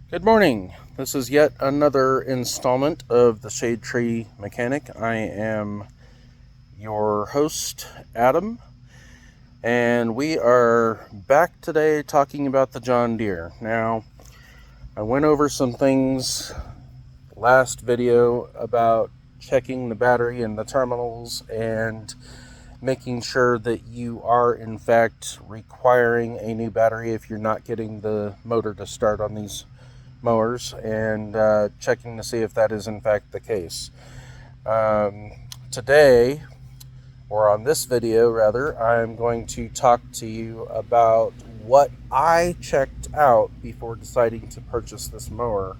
Good morning. This is yet another installment of the Shade Tree Mechanic. I am your host, Adam, and we are back today talking about the John Deere. Now, I went over some things last video about checking the battery and the terminals and making sure that you are in fact requiring a new battery if you're not getting the motor to start on these mowers, and checking to see if that is in fact the case. Today, or on this video rather, I'm going to talk to you about what I checked out before deciding to purchase this mower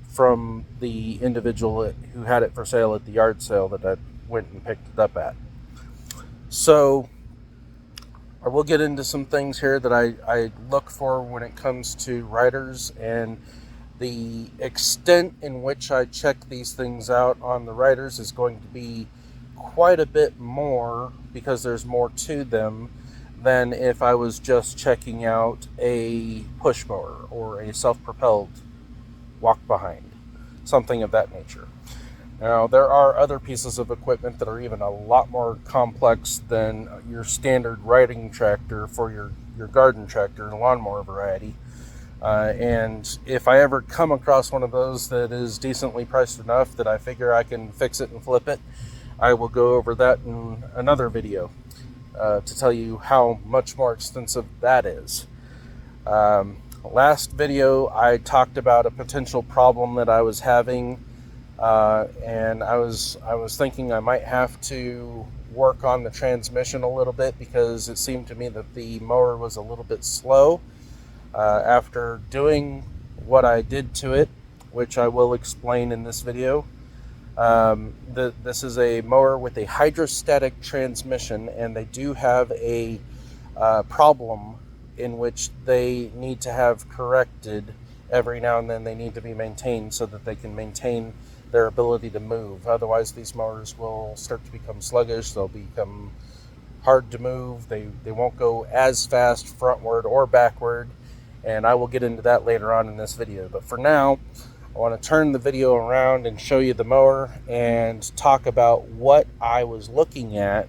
from the individual who had it for sale at the yard sale that I went and picked it up at. So I will get into some things here that I look for when it comes to riders, and the extent in which I check these things out on the riders is going to be quite a bit more, because there's more to them than if I was just checking out a push mower or a self-propelled walk behind, something of that nature. Now, there are other pieces of equipment that are even a lot more complex than your standard riding tractor for your garden tractor and lawnmower variety. And if I ever come across one of those that is decently priced enough that I figure I can fix it and flip it, I will go over that in another video to tell you how much more extensive that is. Last video I talked about a potential problem that I was having, and I was thinking I might have to work on the transmission a little bit, because it seemed to me that the mower was a little bit slow. After doing what I did to it, which I will explain in this video, this is a mower with a hydrostatic transmission, and they do have a problem in which they need to have corrected every now and then. They need to be maintained so that they can maintain their ability to move. Otherwise, these mowers will start to become sluggish. They'll become hard to move. They won't go as fast frontward or backward, and I will get into that later on in this video. But for now, I want to turn the video around and show you the mower and talk about what I was looking at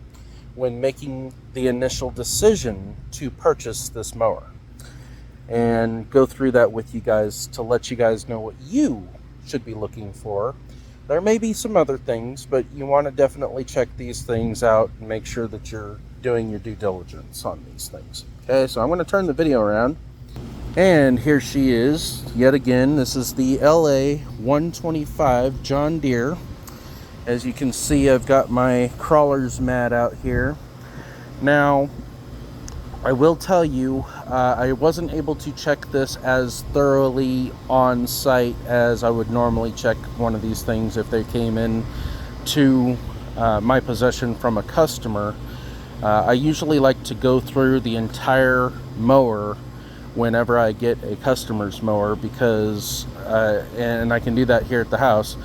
when making the initial decision to purchase this mower, and go through that with you guys to let you guys know what you should be looking for. There may be some other things, but you want to definitely check these things out and make sure that you're doing your due diligence on these things. Okay, so I'm going to turn the video around. And here she is, yet again. This is the LA 125 John Deere. As you can see, I've got my crawlers mat out here. Now, I will tell you, I wasn't able to check this as thoroughly on site as I would normally check one of these things if they came in to my possession from a customer. I usually like to go through the entire mower whenever I get a customer's mower, because and I can do that here at the house,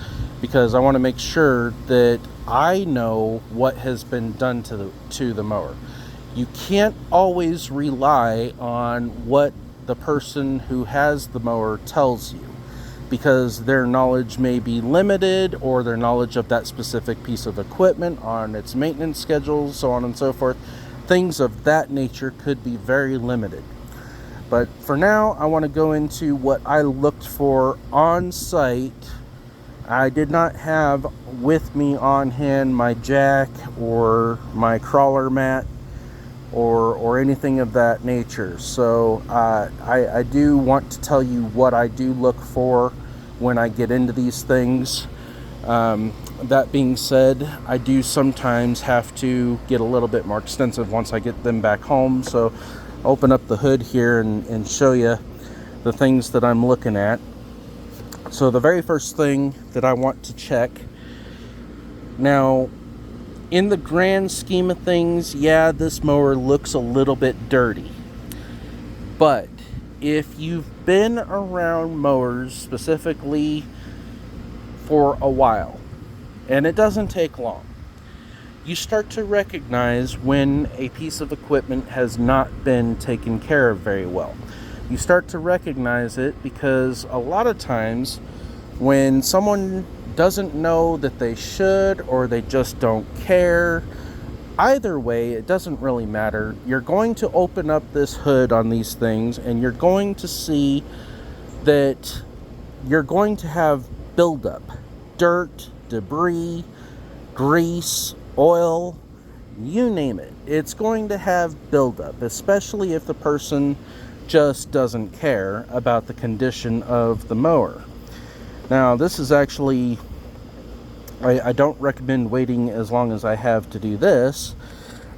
because I want to make sure that I know what has been done to the mower. You can't always rely on what the person who has the mower tells you, because their knowledge may be limited, or their knowledge of that specific piece of equipment, on its maintenance schedule, so on and so forth. Things of that nature could be very limited. But for now, I want to go into what I looked for on site. I did not have with me on hand my jack or my crawler mat or anything of that nature. So I do want to tell you what I do look for when I get into these things. That being said, I do sometimes have to get a little bit more extensive once I get them back home. So open up the hood here and show you the things that I'm looking at. So the very first thing that I want to check, now in the grand scheme of things, yeah, this mower looks a little bit dirty, but if you've been around mowers specifically for a while, and it doesn't take long, you start to recognize when a piece of equipment has not been taken care of very well. You start to recognize it because a lot of times when someone doesn't know that they should, or they just don't care, either way, it doesn't really matter. You're going to open up this hood on these things and you're going to see that you're going to have buildup. Dirt, debris, grease, oil, you name it. It's going to have buildup, especially if the person just doesn't care about the condition of the mower. Now, this is actually, I don't recommend waiting as long as I have to do this.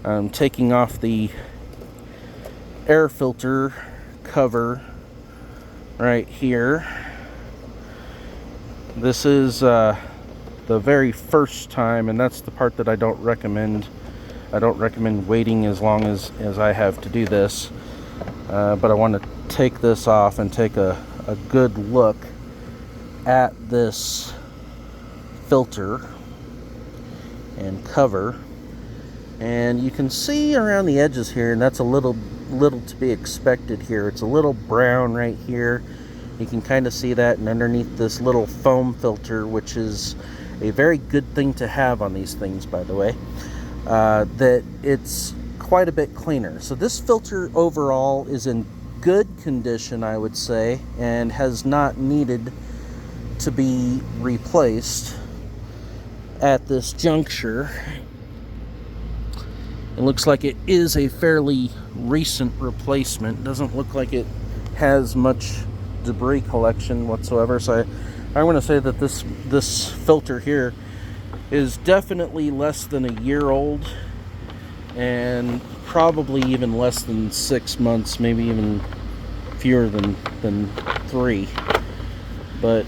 I'm taking off the air filter cover right here. This is the very first time, and that's the part that I don't recommend. I don't recommend waiting as long as I have to do this. But I want to take this off and take a good look at this filter and cover. And you can see around the edges here, and that's a little to be expected here. It's a little brown right here. You can kind of see that, and underneath this little foam filter, which is a very good thing to have on these things, by the way, that it's quite a bit cleaner. So this filter overall is in good condition, I would say, and has not needed to be replaced at this juncture. It looks like it is a fairly recent replacement. Doesn't look like it has much debris collection whatsoever. So I'm going to say that this filter here is definitely less than a year old, and probably even less than 6 months, maybe even fewer than 3. But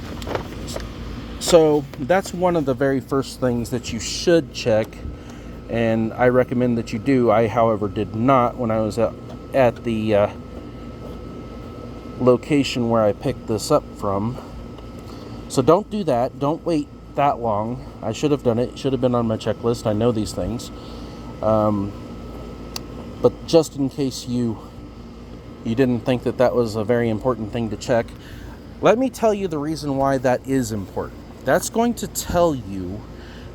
so that's one of the very first things that you should check, and I recommend that you do. I, however, did not when I was at the location where I picked this up from. So don't do that. Don't wait that long. I should have done it. It should have been on my checklist. I know these things. But just in case you didn't think that was a very important thing to check, let me tell you the reason why that is important. That's going to tell you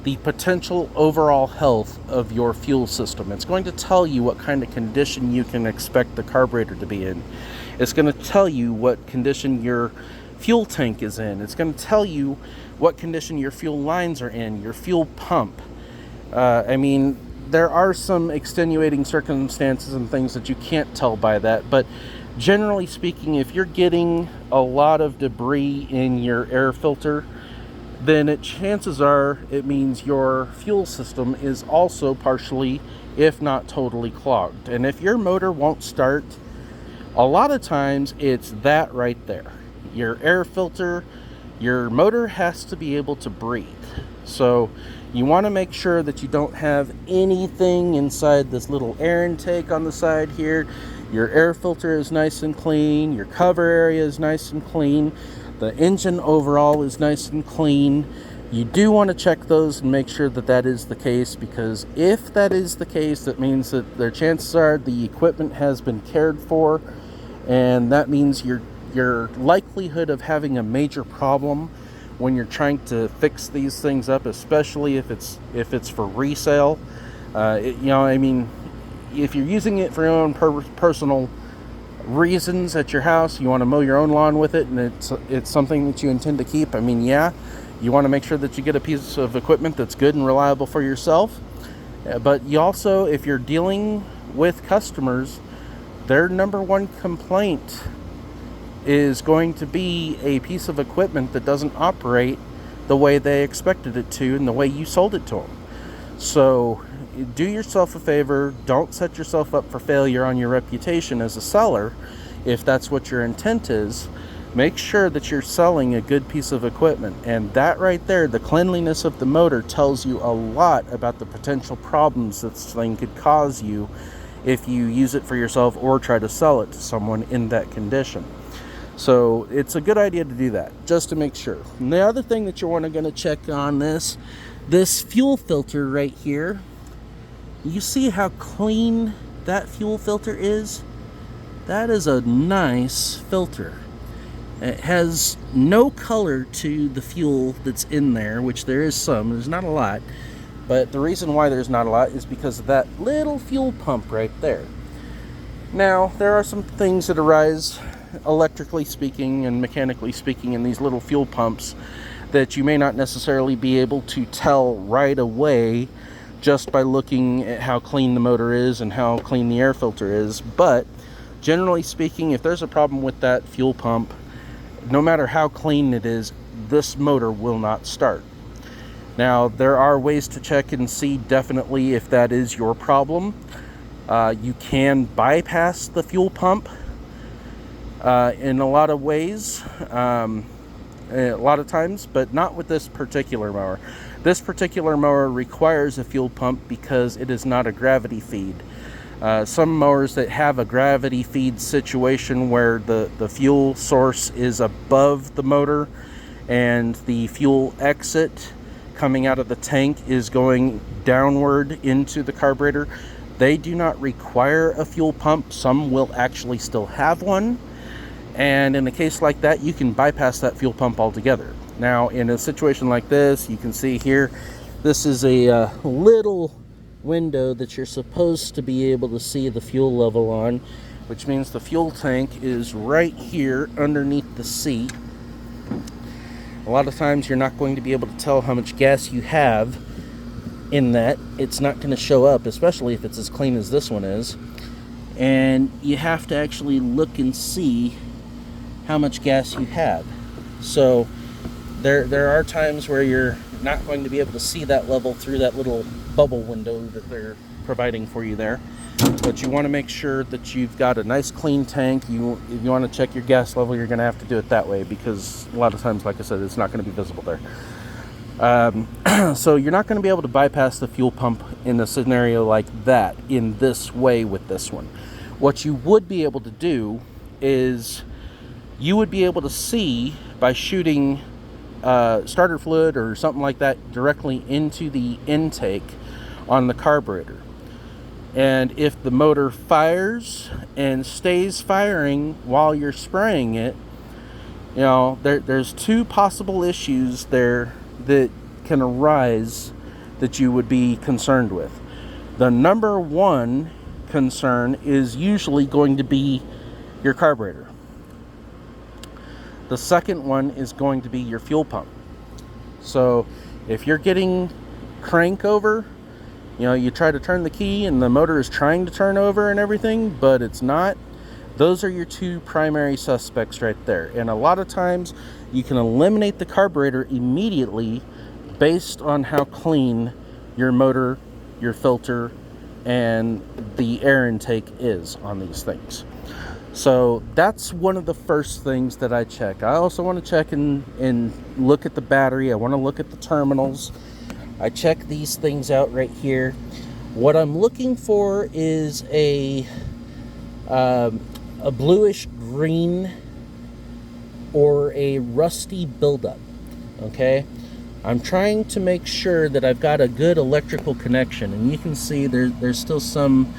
the potential overall health of your fuel system. It's going to tell you what kind of condition you can expect the carburetor to be in. It's going to tell you what condition your fuel tank is in. It's going to tell you what condition your fuel lines are in, your fuel pump. I mean, there are some extenuating circumstances and things that you can't tell by that, but generally speaking, if you're getting a lot of debris in your air filter, then chances are it means your fuel system is also partially, if not totally, clogged. And if your motor won't start, a lot of times it's that right there. Your air filter, your motor has to be able to breathe. So you want to make sure that you don't have anything inside this little air intake on the side here. Your air filter is nice and clean. Your cover area is nice and clean. The engine overall is nice and clean. You do want to check those and make sure that that is the case, because if that is the case, that means that their chances are the equipment has been cared for, and that means your likelihood of having a major problem when you're trying to fix these things up, especially if it's for resale. If you're using it for your own personal reasons at your house, you want to mow your own lawn with it, and it's something that you intend to keep, you want to make sure that you get a piece of equipment that's good and reliable for yourself. But you also, if you're dealing with customers, their number one complaint is going to be a piece of equipment that doesn't operate the way they expected it to and the way you sold it to them. So do yourself a favor. Don't set yourself up for failure on your reputation as a seller. If that's what your intent is, make sure that you're selling a good piece of equipment. And that right there, the cleanliness of the motor, tells you a lot about the potential problems this thing could cause you if you use it for yourself or try to sell it to someone in that condition. So it's a good idea to do that, just to make sure. And the other thing that you're going to check on this fuel filter right here, you see how clean that fuel filter is? That is a nice filter. It has no color to the fuel that's in there, which there is some. There's not a lot. But the reason why there's not a lot is because of that little fuel pump right there. Now, there are some things that arise, electrically speaking and mechanically speaking, in these little fuel pumps that you may not necessarily be able to tell right away just by looking at how clean the motor is and how clean the air filter is. But generally speaking, if there's a problem with that fuel pump, no matter how clean it is, this motor will not start. Now, there are ways to check and see definitely if that is your problem. You can bypass the fuel pump in a lot of ways, a lot of times, but not with this particular mower. This particular mower requires a fuel pump because it is not a gravity feed. Some mowers that have a gravity feed situation where the fuel source is above the motor and the fuel exit coming out of the tank is going downward into the carburetor, they do not require a fuel pump. Some will actually still have one, and in a case like that, you can bypass that fuel pump altogether. Now, in a situation like this, you can see here, this is a little window that you're supposed to be able to see the fuel level on, which means the fuel tank is right here underneath the seat. A lot of times you're not going to be able to tell how much gas you have in that. It's not going to show up, especially if it's as clean as this one is. And you have to actually look and see how much gas you have. So there are times where you're not going to be able to see that level through that little bubble window that they're providing for you there. But you want to make sure that you've got a nice clean tank. If you want to check your gas level, you're going to have to do it that way, because a lot of times, like I said, it's not going to be visible there. So you're not going to be able to bypass the fuel pump in a scenario like that in this way with this one. What you would be able to do is you would be able to see by shooting starter fluid or something like that directly into the intake on the carburetor. And if the motor fires and stays firing while you're spraying it, you know, there's two possible issues there that can arise that you would be concerned with. The number one concern is usually going to be your carburetor. The second one is going to be your fuel pump. So if you're getting crank over, you know, you try to turn the key and the motor is trying to turn over and everything, but it's not. Those are your two primary suspects right there. And a lot of times you can eliminate the carburetor immediately based on how clean your motor, your filter, and the air intake is on these things. So that's one of the first things that I check. I also want to check and look at the battery. I want to look at the terminals. I check these things out right here. What I'm looking for is a bluish green or a rusty buildup. Okay, I'm trying to make sure that I've got a good electrical connection, and you can see there's still some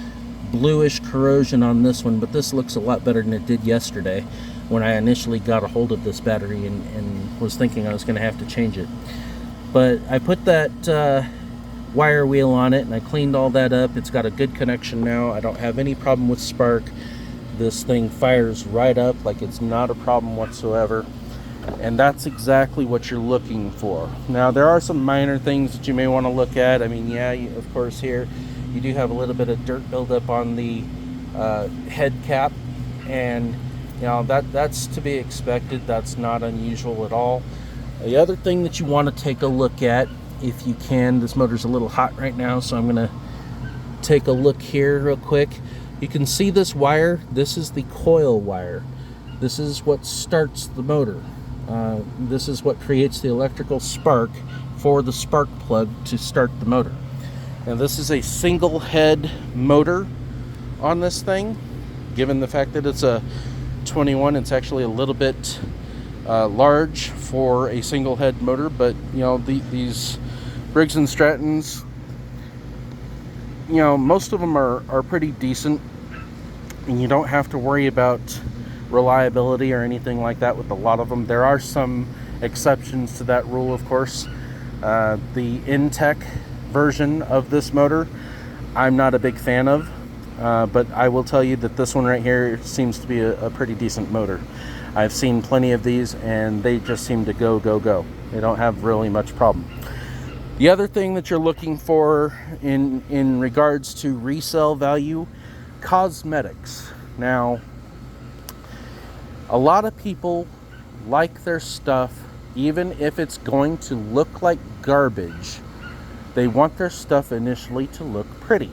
bluish corrosion on this one, but this looks a lot better than it did yesterday when I initially got a hold of this battery and was thinking I was going to have to change it. But I put that wire wheel on it and I cleaned all that up. It's got a good connection now. I don't have any problem with spark. This thing fires right up like it's not a problem whatsoever. And that's exactly what you're looking for. Now, there are some minor things that you may want to look at. I mean, yeah, of course, here you do have a little bit of dirt buildup on the head cap, and you know that's to be expected. That's not unusual at all. The other thing that you want to take a look at, if you can, this motor's a little hot right now, so I'm going to take a look here real quick. You can see this wire. This is the coil wire. This is what starts the motor. This is what creates the electrical spark for the spark plug to start the motor. Now, this is a single head motor on this thing. Given the fact that it's a 21, it's actually a little bit large for a single head motor, but you know, these Briggs and Strattons, you know, most of them are pretty decent. and you don't have to worry about reliability or anything like that with a lot of them. There are some exceptions to that rule, of course. The Intech version of this motor, I'm not a big fan of, but I will tell you that this one right here seems to be a pretty decent motor. I've seen plenty of these, and they just seem to go. They don't have really much problem. The other thing that you're looking for in regards to resale value, cosmetics. Now, a lot of people like their stuff, even if it's going to look like garbage, they want their stuff initially to look pretty.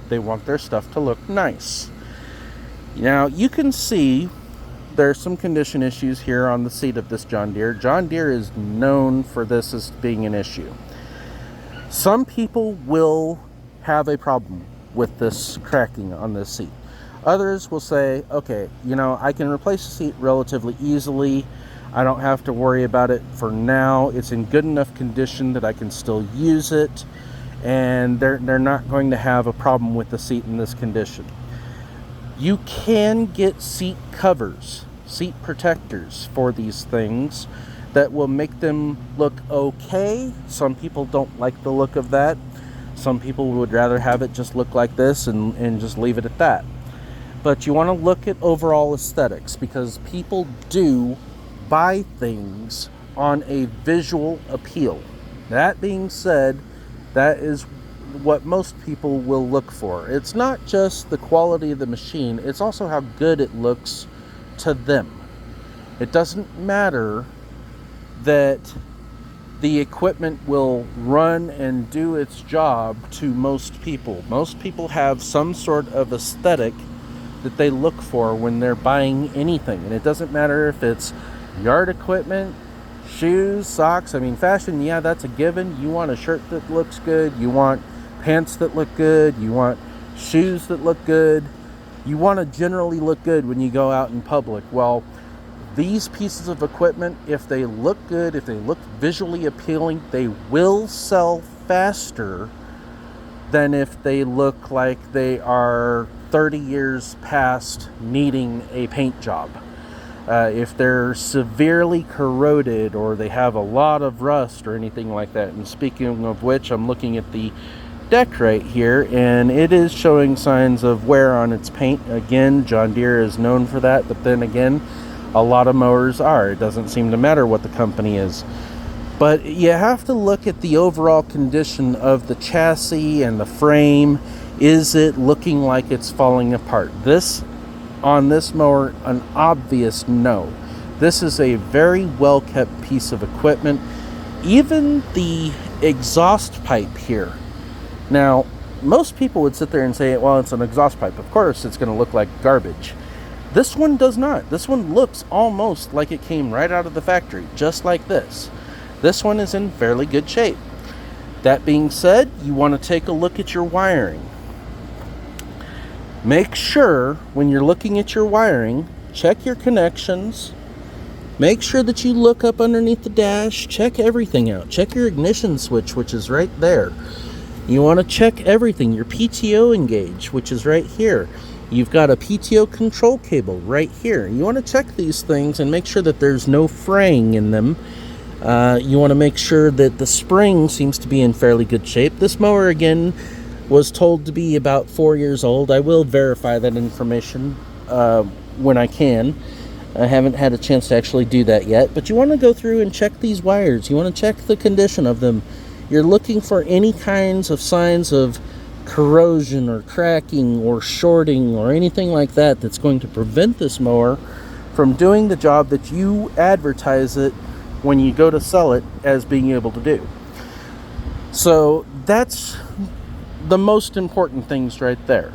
They want their stuff to look nice. Now, you can see there's some condition issues here on the seat of this John Deere. John Deere is known for this as being an issue. Some people will have a problem with this cracking on this seat. Others will say, okay, I can replace the seat relatively easily. I don't have to worry about it for now. It's in good enough condition that I can still use it, and they're not going to have a problem with the seat in this condition. You can get seat covers, seat protectors for these things that will make them look okay. Some people don't like the look of that. Some people would rather have it just look like this and just leave it at that. But you want to look at overall aesthetics, because people do buy things on a visual appeal. That being said, that is what most people will look for. It's not just the quality of the machine, it's also how good it looks to them. It doesn't matter that the equipment will run and do its job to most people. Most people have some sort of aesthetic that they look for when they're buying anything. And it doesn't matter if it's yard equipment, shoes, socks. I mean, fashion, yeah, that's a given. You want a shirt that looks good. You want pants that look good. You want shoes that look good. You want to generally look good when you go out in public. Well, these pieces of equipment, if they look good, if they look visually appealing, they will sell faster than if they look like they are 30 years past needing a paint job. If they're severely corroded or they have a lot of rust or anything like that. And speaking of which, I'm looking at the deck right here, and it is showing signs of wear on its paint. Again, John Deere is known for that, but then again, a lot of mowers are. It doesn't seem to matter what the company is. But you have to look at the overall condition of the chassis and the frame. Is it looking like it's falling apart? On this mower, an obvious no. This is a very well kept piece of equipment. Even the exhaust pipe here. Now, most people would sit there and say, well, it's an exhaust pipe. Of course, it's going to look like garbage. This one does not. This one looks almost like it came right out of the factory, just like this. This one is in fairly good shape. That being said, you want to take a look at your wiring. Make sure when you're looking at your wiring, check your connections. Make sure that you look up underneath the dash, check everything out. Check your ignition switch, which is right there. You want to check everything. Your PTO engage, which is right here. You've got a PTO control cable right here. You want to check these things and make sure that there's no fraying in them. You want to make sure that the spring seems to be in fairly good shape. This mower, again, was told to be about 4 years old. I will verify that information when I can. I haven't had a chance to actually do that yet. But you want to go through and check these wires. You want to check the condition of them. You're looking for any kinds of signs of corrosion or cracking or shorting or anything like that that's going to prevent this mower from doing the job that you advertise it when you go to sell it as being able to do. So that's the most important things right there,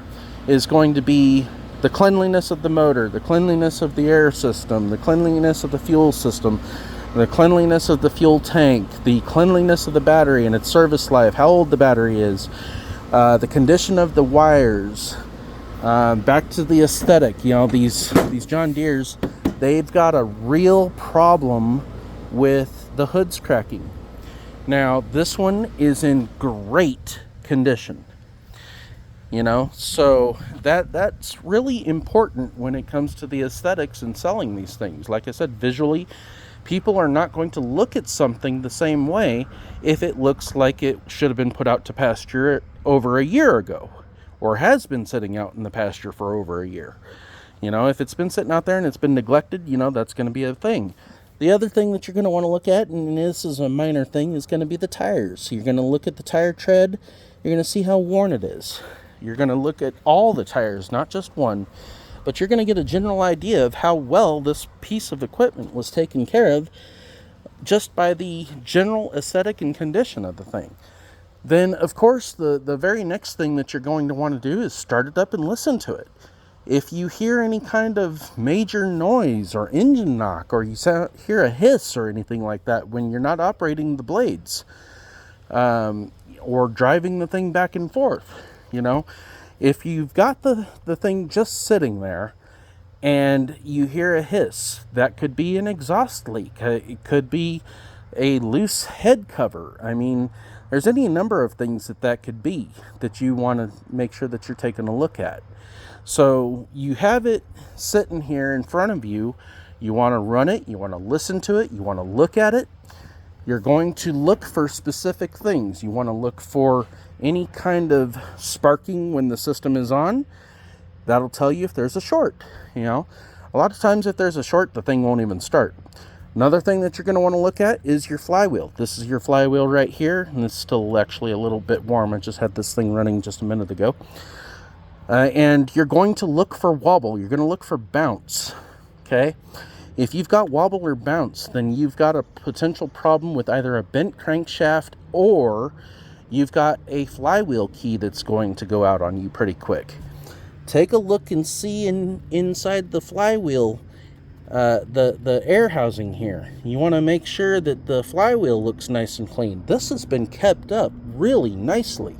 is going to be the cleanliness of the motor, the cleanliness of the air system, the cleanliness of the fuel system, the cleanliness of the fuel tank, the cleanliness of the battery and its service life, how old the battery is, the condition of the wires, back to the aesthetic. These John Deeres, they've got a real problem with the hoods cracking. Now, this one is in great condition. You know, so that's really important when it comes to the aesthetics and selling these things. Like I said, visually, people are not going to look at something the same way if it looks like it should have been put out to pasture over a year ago, or has been sitting out in the pasture for over a year. You know, if it's been sitting out there and it's been neglected, you know, that's going to be a thing. The other thing that you're going to want to look at, and this is a minor thing, is going to be the tires. So you're going to look at the tire tread. You're going to see how worn it is. You're going to look at all the tires, not just one. But you're going to get a general idea of how well this piece of equipment was taken care of just by the general aesthetic and condition of the thing. Then, of course, the very next thing that you're going to want to do is start it up and listen to it. If you hear any kind of major noise or engine knock, or you hear a hiss or anything like that when you're not operating the blades, or driving the thing back and forth, you know, if you've got the thing just sitting there and you hear a hiss, that could be an exhaust leak. It could be a loose head cover. I mean, there's any number of things that could be that you want to make sure that you're taking a look at. So you have it sitting here in front of you. You want to run it. You want to listen to it. You want to look at it. You're going to look for specific things. You want to look for any kind of sparking when the system is on. That'll tell you if there's a short. You know, a lot of times if there's a short, the thing won't even start. Another thing that you're going to want to look at is your flywheel. This is your flywheel right here, and it's still actually a little bit warm. I just had this thing running just a minute ago. And you're going to look for wobble. You're going to look for bounce. Okay? If you've got wobble or bounce, then you've got a potential problem with either a bent crankshaft, or you've got a flywheel key that's going to go out on you pretty quick. Take a look and see inside the flywheel, the air housing here. You want to make sure that the flywheel looks nice and clean. This has been kept up really nicely.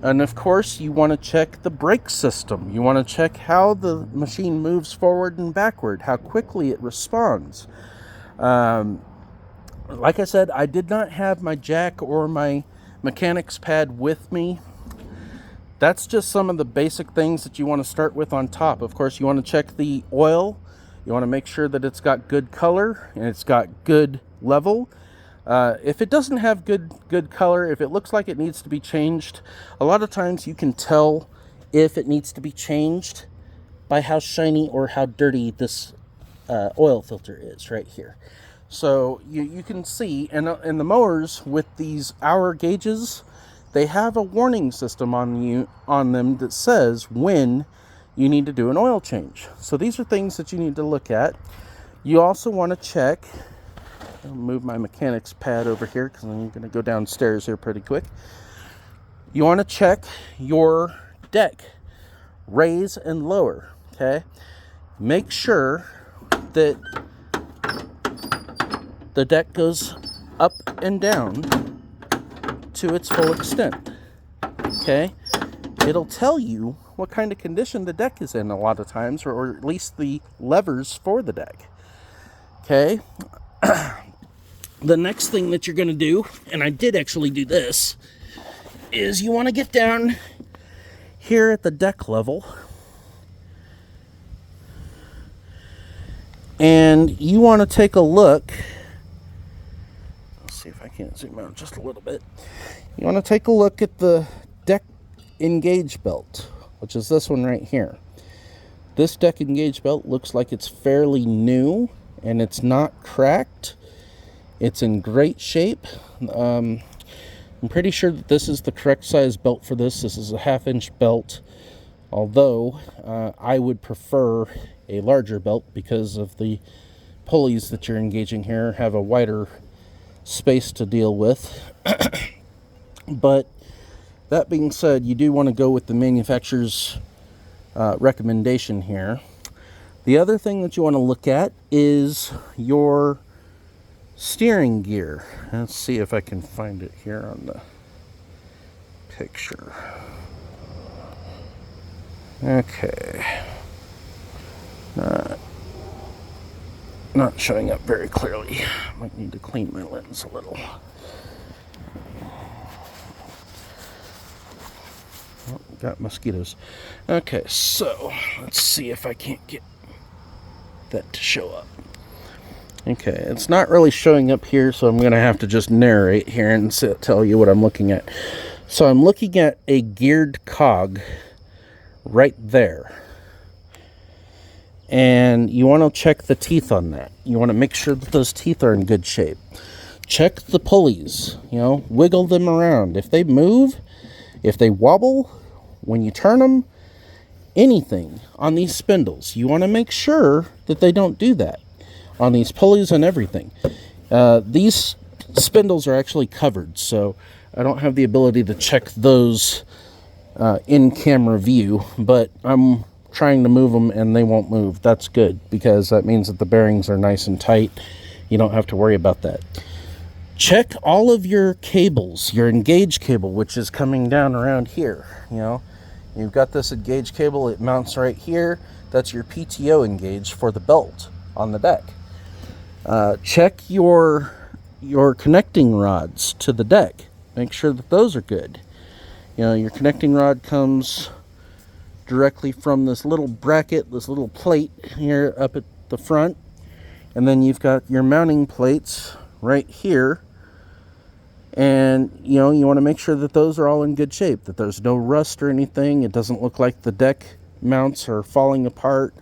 And of course, you want to check the brake system. You want to check how the machine moves forward and backward, how quickly it responds. Like I said, I did not have my jack or my mechanics pad with me. That's just some of the basic things that you want to start with on top. Of course, you want to check the oil. You want to make sure that it's got good color and it's got good level. If it doesn't have good color, if it looks like it needs to be changed, a lot of times you can tell if it needs to be changed by how shiny or how dirty this oil filter is right here. So you can see, and the mowers with these hour gauges, they have a warning system on them that says when you need to do an oil change. So these are things that you need to look at. You also want to check. I'll move my mechanics pad over here because I'm going to go downstairs here pretty quick. You want to check your deck, raise and lower, okay? Make sure that the deck goes up and down to its full extent, okay? It'll tell you what kind of condition the deck is in a lot of times, or at least the levers for the deck, okay? The next thing that you're going to do, and I did actually do this, is you want to get down here at the deck level, and you want to take a look. Let's see if I can zoom out just a little bit. You want to take a look at the deck engage belt, which is this one right here. This deck engage belt looks like it's fairly new, and it's not cracked. It's in great shape. I'm pretty sure that this is the correct size belt for this. This is a 1/2-inch belt, although I would prefer a larger belt because of the pulleys that you're engaging here have a wider space to deal with. But that being said, you do want to go with the manufacturer's recommendation here. The other thing that you want to look at is your steering gear. Let's see if I can find it here on the picture. Okay. Not showing up very clearly. Might need to clean my lens a little. got mosquitoes. Okay, so let's see if I can't get that to show up. Okay, it's not really showing up here, so I'm going to have to just narrate here and tell you what I'm looking at. So I'm looking at a geared cog right there. And you want to check the teeth on that. You want to make sure that those teeth are in good shape. Check the pulleys, wiggle them around. If they move, if they wobble, when you turn them, anything on these spindles, you want to make sure that they don't do that on these pulleys and everything. These spindles are actually covered, so I don't have the ability to check those in camera view, but I'm trying to move them and they won't move. That's good, because that means that the bearings are nice and tight. You don't have to worry about that. Check all of your cables, your engage cable, which is coming down around here. You've got this engage cable, it mounts right here. That's your PTO engage for the belt on the deck. Check your connecting rods to the deck. Make sure that those are good. Your connecting rod comes directly from this little bracket, this little plate here up at the front. And then you've got your mounting plates right here. And, you want to make sure that those are all in good shape, that there's no rust or anything. It doesn't look like the deck mounts are falling apart.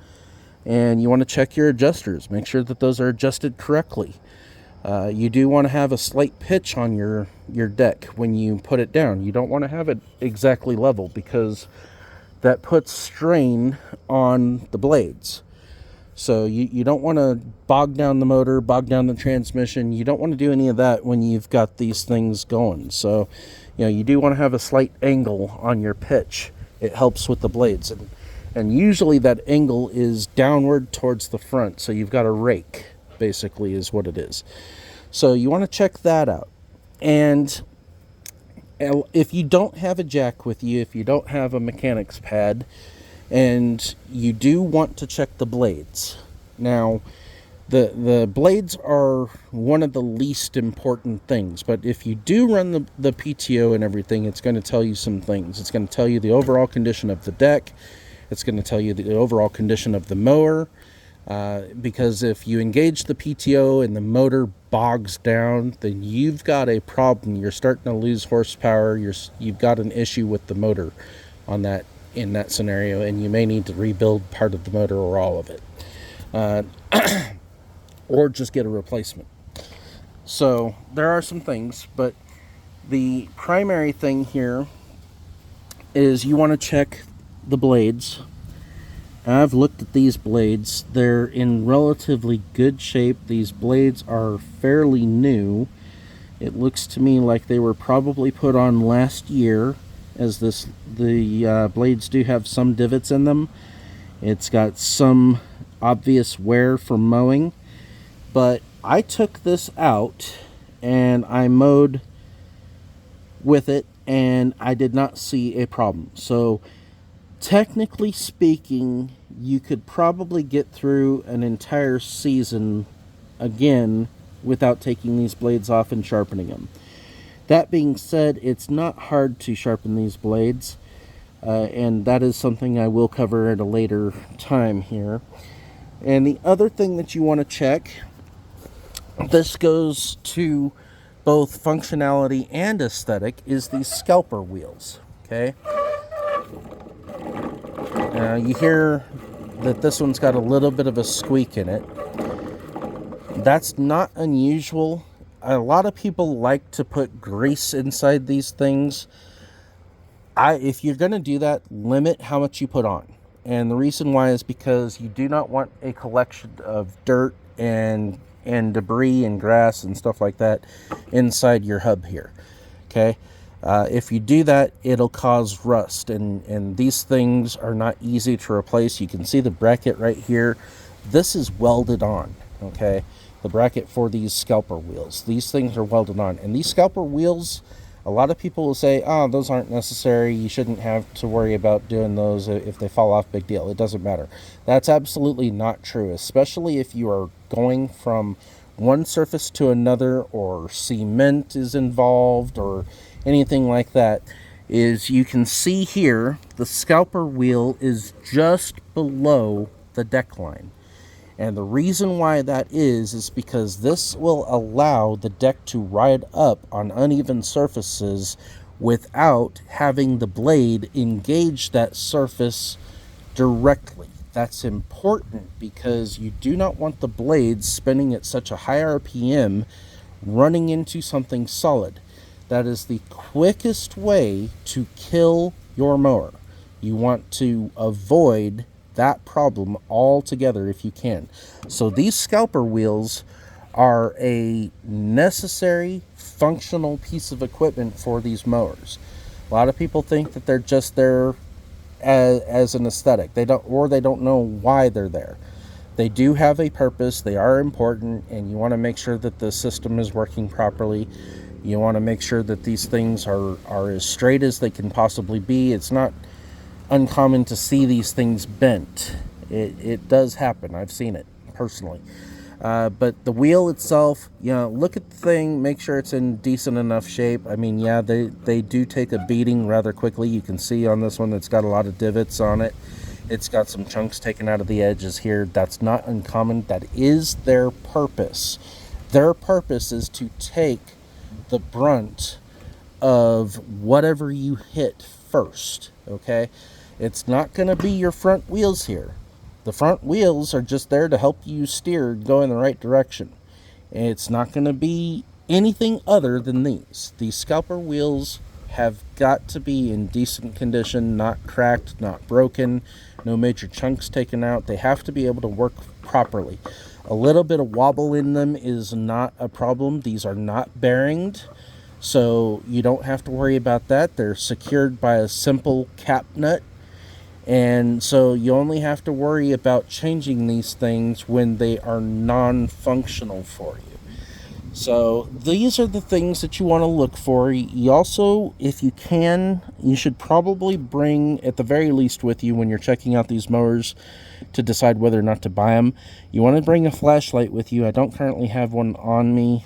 And you want to check your adjusters. Make sure that those are adjusted correctly. You do want to have a slight pitch on your deck when you put it down. You don't want to have it exactly level, because that puts strain on the blades. So you don't want to bog down the motor, bog down the transmission. You don't want to do any of that when you've got these things going. So, you do want to have a slight angle on your pitch. It helps with the blades. And usually that angle is downward towards the front. So you've got a rake, basically, is what it is. So you want to check that out. And if you don't have a jack with you, if you don't have a mechanic's pad, and you do want to check the blades. Now, the blades are one of the least important things, but if you do run the PTO and everything, it's going to tell you some things. It's going to tell you the overall condition of the deck. It's going to tell you the overall condition of the mower, because if you engage the PTO and the motor bogs down, then you've got a problem. You're starting to lose horsepower. You've got an issue with the motor in that scenario, and you may need to rebuild part of the motor or all of it, or just get a replacement. So there are some things, but the primary thing here is you want to check the blades. I've looked at these blades. They're in relatively good shape. These blades are fairly new. It looks to me like they were probably put on last year, as the blades do have some divots in them. It's got some obvious wear from mowing, but I took this out and I mowed with it and I did not see a problem. So technically speaking, you could probably get through an entire season again without taking these blades off and sharpening them. That being said, it's not hard to sharpen these blades, and that is something I will cover at a later time here. And the other thing that you want to check, this goes to both functionality and aesthetic, is these scalper wheels. Okay, you hear that this one's got a little bit of a squeak in it. That's not unusual. A lot of people like to put grease inside these things. If you're going to do that, limit how much you put on. And the reason why is because you do not want a collection of dirt and debris and grass and stuff like that inside your hub here. Okay? If you do that, it'll cause rust. And these things are not easy to replace. You can see the bracket right here. This is welded on. Okay? The bracket for these scalper wheels. These things are welded on. And these scalper wheels, a lot of people will say, oh, those aren't necessary. You shouldn't have to worry about doing those. If they fall off, big deal. It doesn't matter. That's absolutely not true, especially if you are going from one surface to another, or cement is involved, or anything like that. is you can see here the scalper wheel is just below the deck line. And the reason why that is because this will allow the deck to ride up on uneven surfaces without having the blade engage that surface directly. That's important because you do not want the blades spinning at such a high RPM running into something solid. That is the quickest way to kill your mower. You want to avoid that problem altogether if you can. So these scalper wheels are a necessary functional piece of equipment for these mowers. A lot of people think that they're just there as an aesthetic. They don't know why they're there. They do have a purpose. They are important, and you want to make sure that the system is working properly. You want to make sure that these things are as straight as they can possibly be. It's not uncommon to see these things bent. It does happen. I've seen it personally. But the wheel itself, look at the thing, make sure it's in decent enough shape. I mean, yeah, they do take a beating rather quickly. You can see on this one, it's got a lot of divots on it. It's got some chunks taken out of the edges here. That's not uncommon. That is their purpose. Their purpose is to take the brunt of whatever you hit first, okay? It's not going to be your front wheels here. The front wheels are just there to help you steer and go in the right direction. It's not going to be anything other than these. These scalper wheels have got to be in decent condition, not cracked, not broken, no major chunks taken out. They have to be able to work properly. A little bit of wobble in them is not a problem. These are not bearinged, so you don't have to worry about that. They're secured by a simple cap nut. And so you only have to worry about changing these things when they are non-functional for you. So these are the things that you want to look for. You also, if you can, you should probably bring, at the very least with you when you're checking out these mowers to decide whether or not to buy them, you want to bring a flashlight with you. I don't currently have one on me,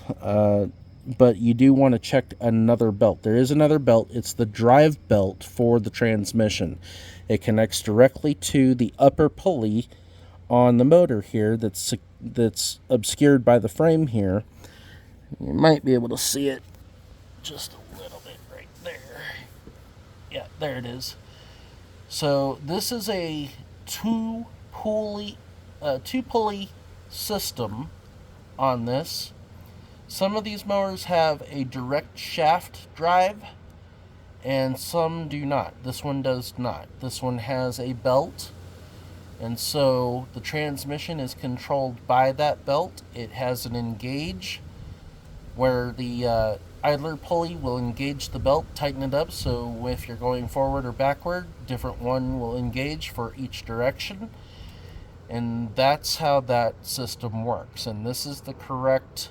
but you do want to check another belt. There is another belt. It's the drive belt for the transmission. It connects directly to the upper pulley on the motor here that's obscured by the frame here. You might be able to see it just a little bit right there. Yeah, there it is. So this is a two pulley system on this. Some of these mowers have a direct shaft drive, and some do not. This one does not. This one has a belt, and so the transmission is controlled by that belt. It has an engage where the idler pulley will engage the belt, tighten it up, so if you're going forward or backward, different one will engage for each direction. And that's how that system works. And this is the correct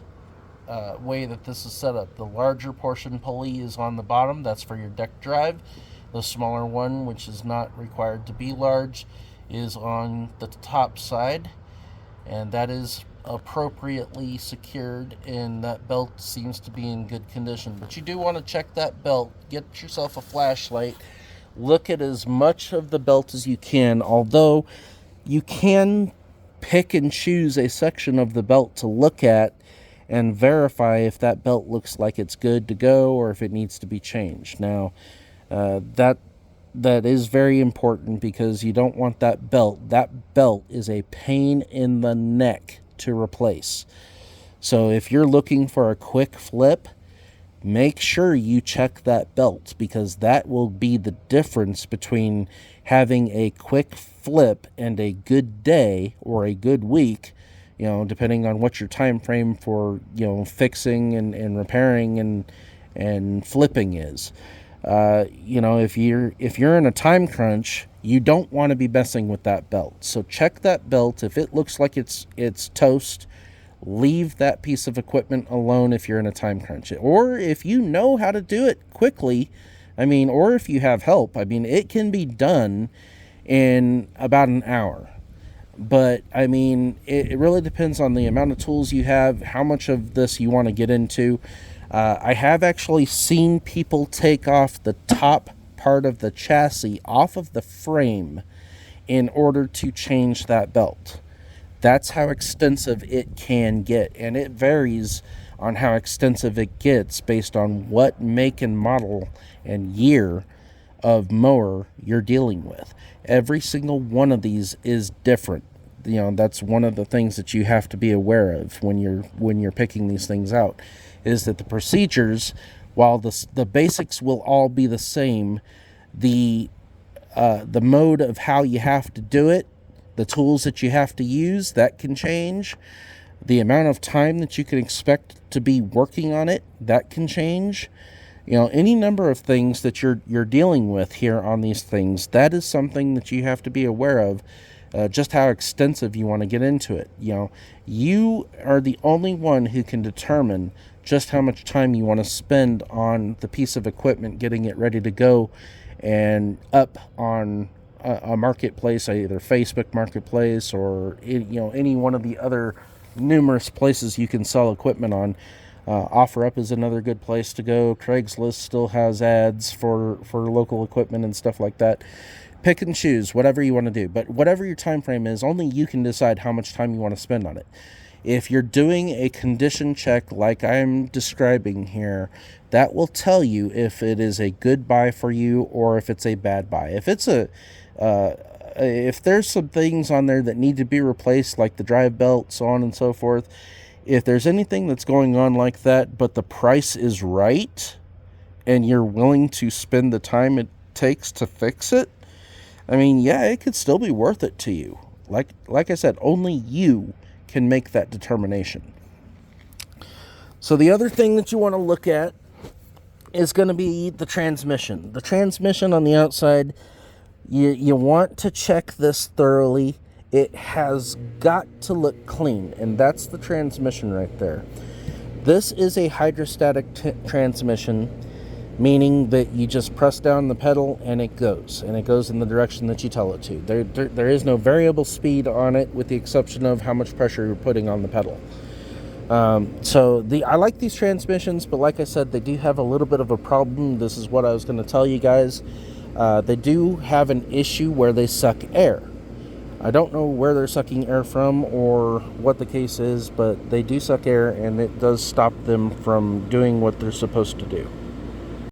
way that this is set up. The larger portion pulley is on the bottom. That's for your deck drive. The smaller one, which is not required to be large, is on the top side. And that is appropriately secured, and that belt seems to be in good condition. But you do want to check that belt. Get yourself a flashlight. Look at as much of the belt as you can, although you can pick and choose a section of the belt to look at and verify if that belt looks like it's good to go or if it needs to be changed. Now, that is very important because you don't want that belt. That belt is a pain in the neck to replace. So if you're looking for a quick flip, make sure you check that belt, because that will be the difference between having a quick flip and a good day or a good week, depending on what your time frame for, fixing and repairing and flipping is. If you're in a time crunch, you don't want to be messing with that belt. So check that belt. If it looks like it's toast, leave that piece of equipment alone if you're in a time crunch. Or if you know how to do it quickly, or if you have help, it can be done in about an hour. But, it really depends on the amount of tools you have, how much of this you want to get into. I have actually seen people take off the top part of the chassis off of the frame in order to change that belt. That's how extensive it can get, and it varies on how extensive it gets based on what make and model and year of mower you're dealing with. Every single one of these is different. That's one of the things that you have to be aware of when you're picking these things out, is that the procedures, while the basics will all be the same, the mode of how you have to do it, the tools that you have to use, that can change. The amount of time that you can expect to be working on it, that can change. Any number of things that you're dealing with here on these things, that is something that you have to be aware of, just how extensive you want to get into it. You are the only one who can determine just how much time you want to spend on the piece of equipment, getting it ready to go and up on a marketplace, either Facebook Marketplace or any one of the other numerous places you can sell equipment on. OfferUp is another good place to go. Craigslist still has ads for local equipment and stuff like that. Pick and choose whatever you want to do, but whatever your time frame is, only you can decide how much time you want to spend on it. If you're doing a condition check like I'm describing here, that will tell you if it is a good buy for you or if it's a bad buy. If there's some things on there that need to be replaced, like the drive belt, so on and so forth, if there's anything that's going on like that, but the price is right and you're willing to spend the time it takes to fix it, it could still be worth it to you. Like I said, only you can make that determination. So the other thing that you want to look at is going to be the transmission. The transmission on the outside, you want to check this thoroughly. It has got to look clean, and that's the transmission right there. This is a hydrostatic transmission, meaning that you just press down the pedal and it goes in the direction that you tell it to. There is no variable speed on it, with the exception of how much pressure you're putting on the pedal. I like these transmissions, but like I said, they do have a little bit of a problem. This is what I was going to tell you guys. They do have an issue where they suck air. I don't know where they're sucking air from or what the case is, but they do suck air, and it does stop them from doing what they're supposed to do.